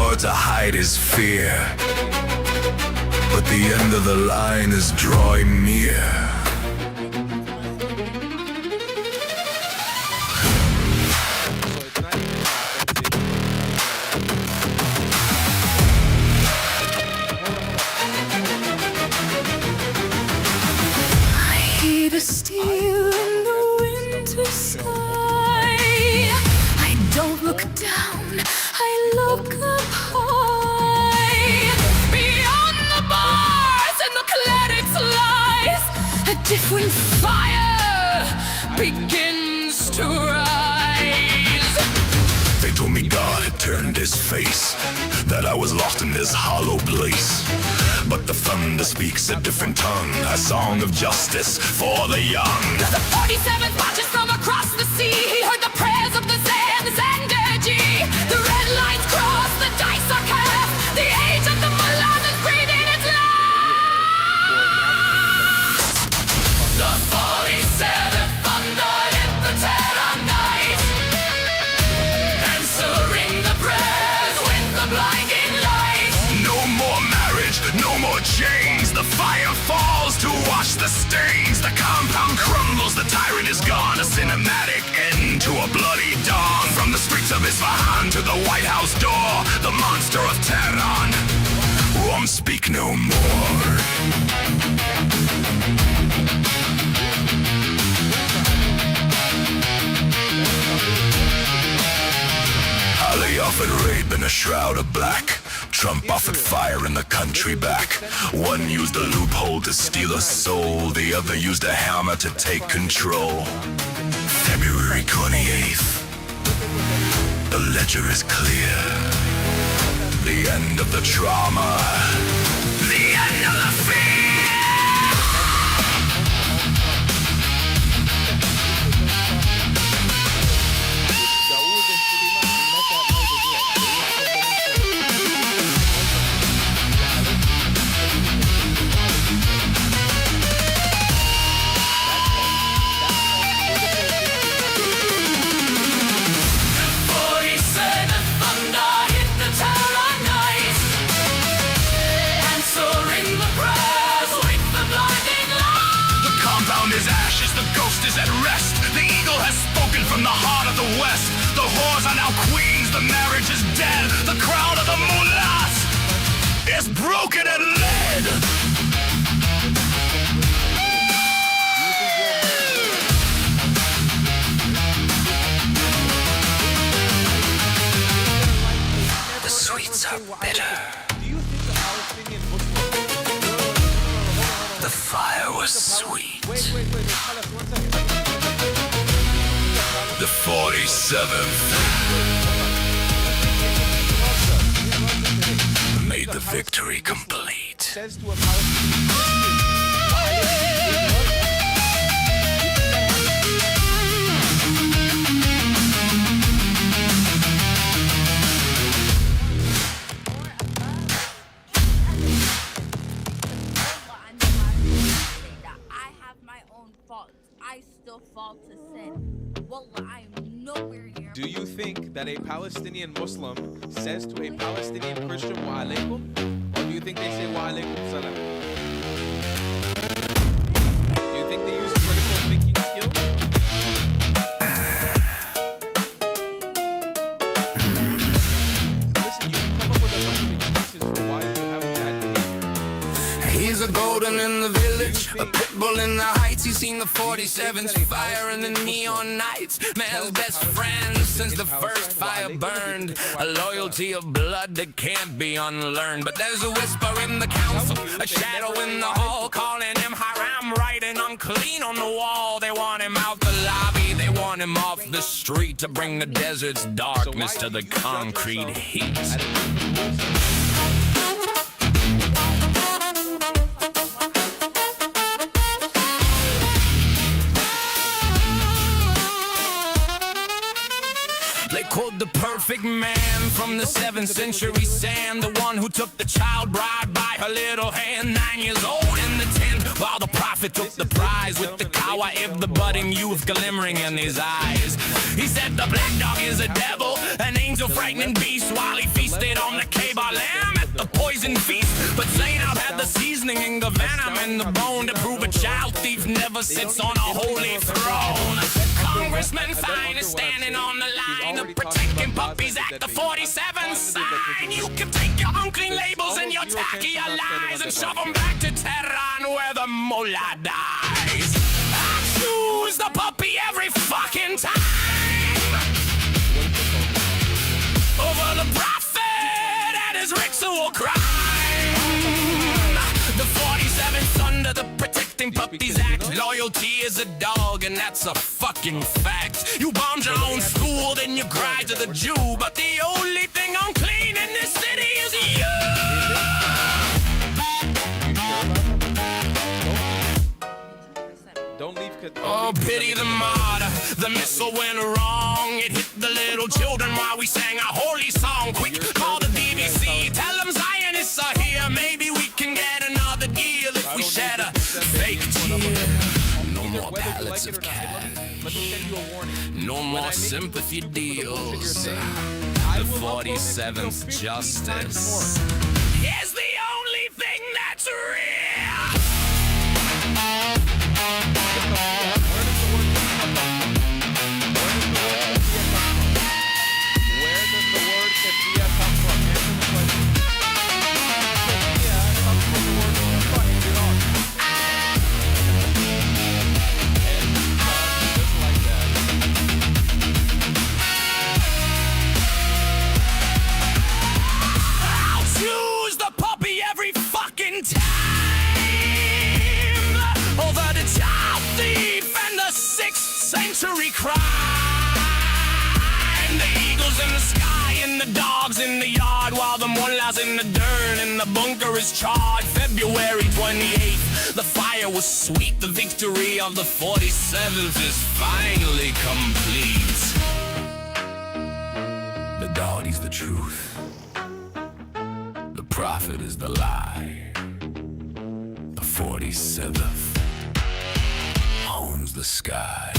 more to hide his fear, but the end of the line is drawing near. To steal in the winter sky, I don't look down, I look up high. Beyond the bars and the clerics' lies, a different fire begins to rise. They told me God had turned his face, that I was lost in this hollow place. But the thunder speaks a different tongue, a song of justice for the young. The 47th watches from across the sea. He heard the prayers of the Zandergy. The red lines cross, the dice are cast. The age of the Mulan is breathing its last. The 47th thunder hit the terror night, answering the prayers with the blinding light. No more marriage, no more chains. The fire falls to wash the stains. The compound crumbles, the tyrant is gone. A cinematic end to a bloody dawn. From the streets of Isfahan to the White House door, the monster of Tehran won't speak no more. Ali offered rape in a shroud of black. Trump offered fire in the country back. One used a loophole to steal a soul, the other used a hammer to take control. February 28th, the ledger is clear. The end of the trauma, the end of the fear. At rest, the eagle has spoken from the heart of the west. The whores are now queens, the marriage is dead. The crown of the mullahs is broken and lead. The sweets are bitter. The fire was sweet. The 47th made the victory complete. I still fall to sin. Well, I'm nowhere near. Do you think that a Palestinian Muslim says to a Palestinian Christian wa alaikum? Or do you think they say wa alaikum salam? Do you think they use critical thinking skills? Listen, you can come up with a bunch of excuses for why you have bad behavior. He's a golden in the village, a pit bull in the heights. He's seen the 47's fire in the neon nights. Man's best friend since the first fire burned. A loyalty of blood that can't be unlearned. But there's a whisper in the council, a shadow in the hall, calling him haram, writing unclean on the wall. They want him out the lobby, they want him off the street, to bring the desert's darkness to the concrete heat. They quote the perfect man from the 7th century Sam, the one who took the child bride by her little hand, 9 years old in the tent, while the prophet took the prize with the kawaib, the budding youth glimmering in his eyes. He said the black dog is a devil, an angel frightening beast, while he feasted on the cake poison feast. But Zainab had the seasoning and the venom and the bone to prove a child thief never sits on a holy throne. Congressman Fine is standing on the line of protecting puppies at the 47 sign. You can take your unclean labels and your tacky lies and shove them back to Tehran where the mullah dies. I choose the puppy every fucking time over the prophet and his ritual crime. The 47's under the Protecting Puppies Act. Loyalty is a dog, and that's a fucking fact. You bombed your own school, then you cried to the Jew. But the only thing unclean in this city is you. Don't leave. Oh, pity the martyr. The missile went wrong. It hit the little children while we sang a holy song. Quick, call the BBC. Tell them Zionists are here. Maybe we can get another deal if we shed a fake tear. No more pallets of cash. No more sympathy deals. The 47th justice is the only thing that's real. Where does the word Kefia come from? Answer the question. Kefia comes from the word fucking dog. And just like that. I'll choose the puppy every fucking time over the child thief and the 6th century crime. The eagles in the sky and the dogs in the yard, while the mullahs in the dirt and the bunker is charred. February 28th, the fire was sweet. The victory of the 47th is finally complete. The dog is the truth. The prophet is the lie. The 47th owns the sky.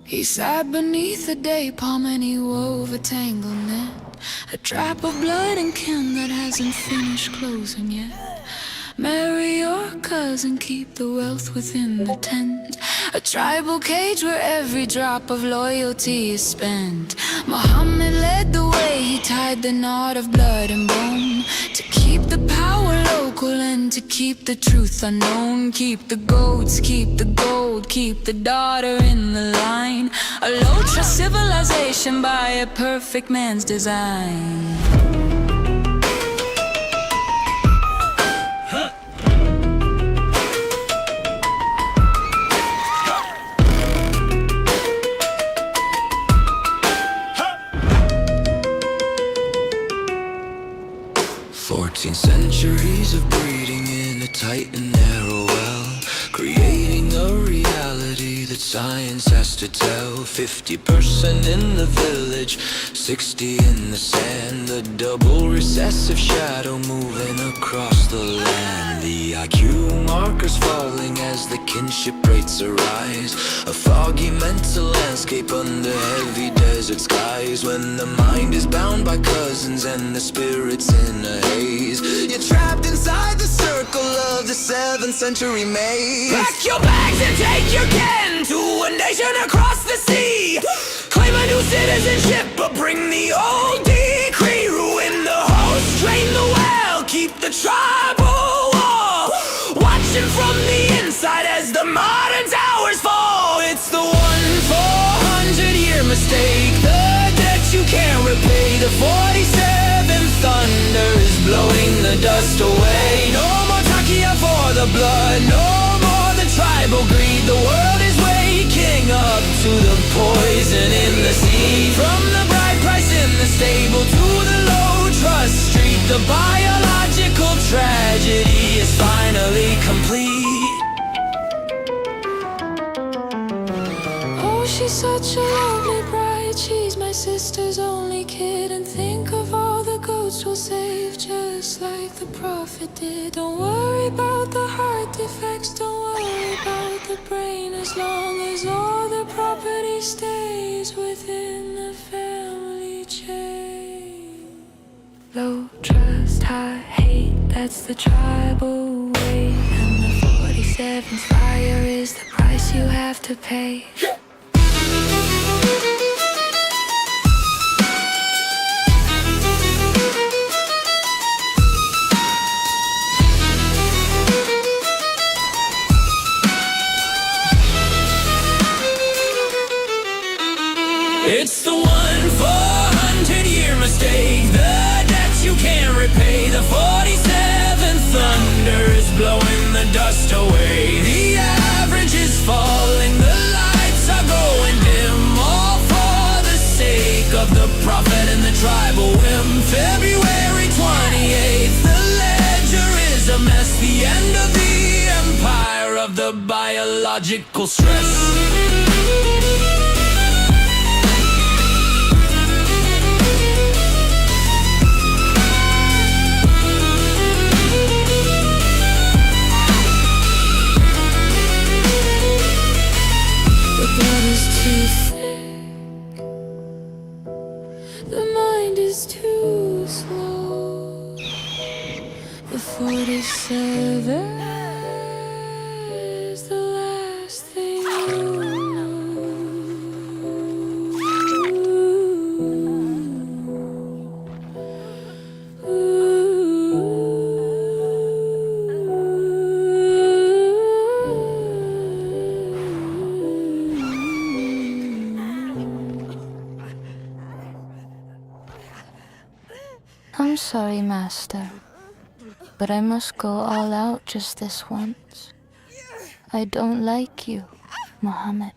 He sat beneath a day palm and he wove a tangled net, a trap of blood and kin that hasn't finished closing yet. Marry your cousin, keep the wealth within the tent, a tribal cage where every drop of loyalty is spent. Muhammad led the way, he tied the knot of blood and bone, to keep the power local and to keep the truth unknown. Keep the goats, keep the gold, keep the daughter in the line, a low-trust civilization by a perfect man's design. 14 centuries of breeding in a tight and narrow well, creating a reality that science has to tell. 50% in the village, 60 in the sand, the double recessive shadow moving across the land. The IQ markers falling as the kinship rates arise, a foggy mental landscape under heavy desert skies. When the mind is bound by cousins and the spirit's in a haze, you're trapped inside the circle of the 7th century maze. Pack your bags and take your kin to a nation across the sea. Claim a new citizenship, but bring the old decree. Ruin the host, drain the well, keep the tribal war. Watch repay. The 47th thunder is blowing the dust away. No more Takia for the blood, no more the tribal greed. The world is waking up to the poison in the sea. From the bride price in the stable to the low trust street, the biological tragedy is finally complete. Oh, she's such a lovely bride. She's my sister's only kid. And think of all the goats we'll save, just like the prophet did. Don't worry about the heart defects, don't worry about the brain, as long as all the property stays within the family chain. Low trust, high hate, that's the tribal way. And the 47th fire is the price you have to pay. It's the 1-400-year mistake, the debt you can't repay. The 47th thunder is blowing the dust away. The average is falling, the lights are going dim, all for the sake of the prophet and the tribal whim. February 28th, the ledger is a mess, the end of the empire of the biological stress. Too thick, the mind is too slow. The 47 is the last thing you I'm sorry, Master, but I must go all out just this once. I don't like you, Muhammad.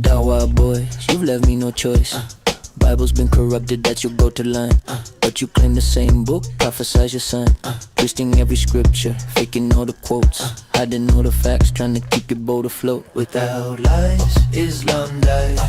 Dawa boy, you've left me no choice. Bible's been corrupted, that's your go-to line. But you claim the same book, prophesize your son. Twisting every scripture, faking all the quotes, hiding all the facts, trying to keep your boat afloat. Without lies, Islam dies.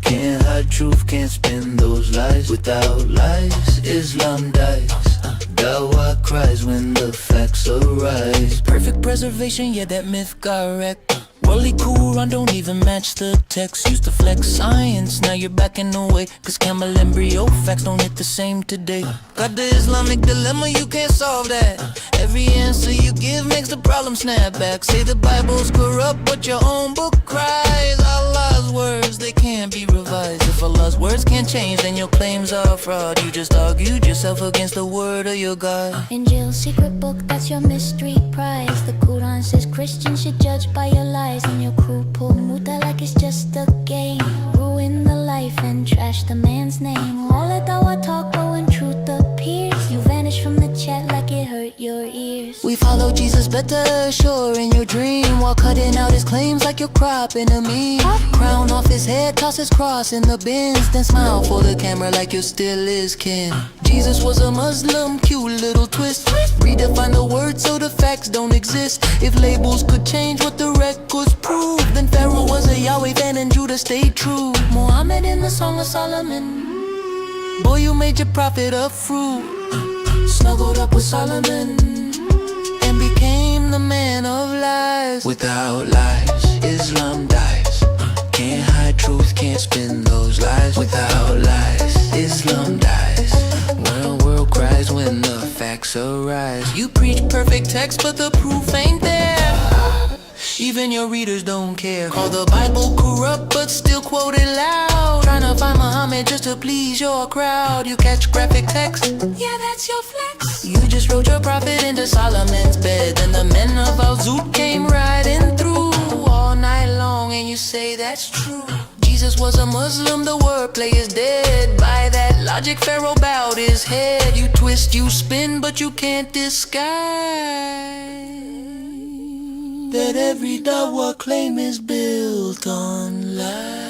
Can't hide truth, can't spin those lies. Without lies, Islam dies. Dawa cries when the facts arise. Perfect preservation, yeah, that myth got wrecked. Worldly Quran don't even match the text. Used to flex science, now you're backing away. Cause camel embryo facts don't hit the same today. Got the Islamic dilemma, you can't solve that. Every answer you give makes the problem snap back. Say the Bible's corrupt, but your own book cries. Allah's words, they can't be revised. If Allah's words can't change, then your claims are fraud. You just argued yourself against the word of your God. Injil, secret book, that's your mystery prize. The Quran says Christians should judge by your lies. And your crew pull muta like it's just a game. Ruin the life and trash the man's name. All that dawa talk, but when truth appears, you vanish from the chat like it hurt your ears. We follow Jesus better, sure in your dream, while cutting out his claims like you're cropping a meme. Crown off his head, toss his cross in the bins, then smile for the camera like you're still his kin. Jesus was a Muslim, cute little twist. Redefine the word so the facts don't exist. If labels could change what the records prove, then Pharaoh was a Yahweh fan and Judah stayed true. Muhammad in the Song of Solomon, boy, you made your prophet a fruit. Snuggled up with Solomon and became the man of lies. Without lies, Islam dies. Can't hide truth, can't spin those lies. Without lies, Islam dies. When the world cries, when the facts arise. You preach perfect text, but the proof ain't there. Even your readers don't care. Call the Bible corrupt, but still quote it loud. Trying to find Muhammad just to please your crowd. You catch graphic text, yeah, that's your flex. You just wrote your prophet into Solomon's bed. Then the men of Al-Zut came riding through all night long, and you say that's true. Jesus was a Muslim, the wordplay is dead. By that logic, Pharaoh bowed his head. You twist, you spin, but you can't disguise that every Dawa claim is built on lies.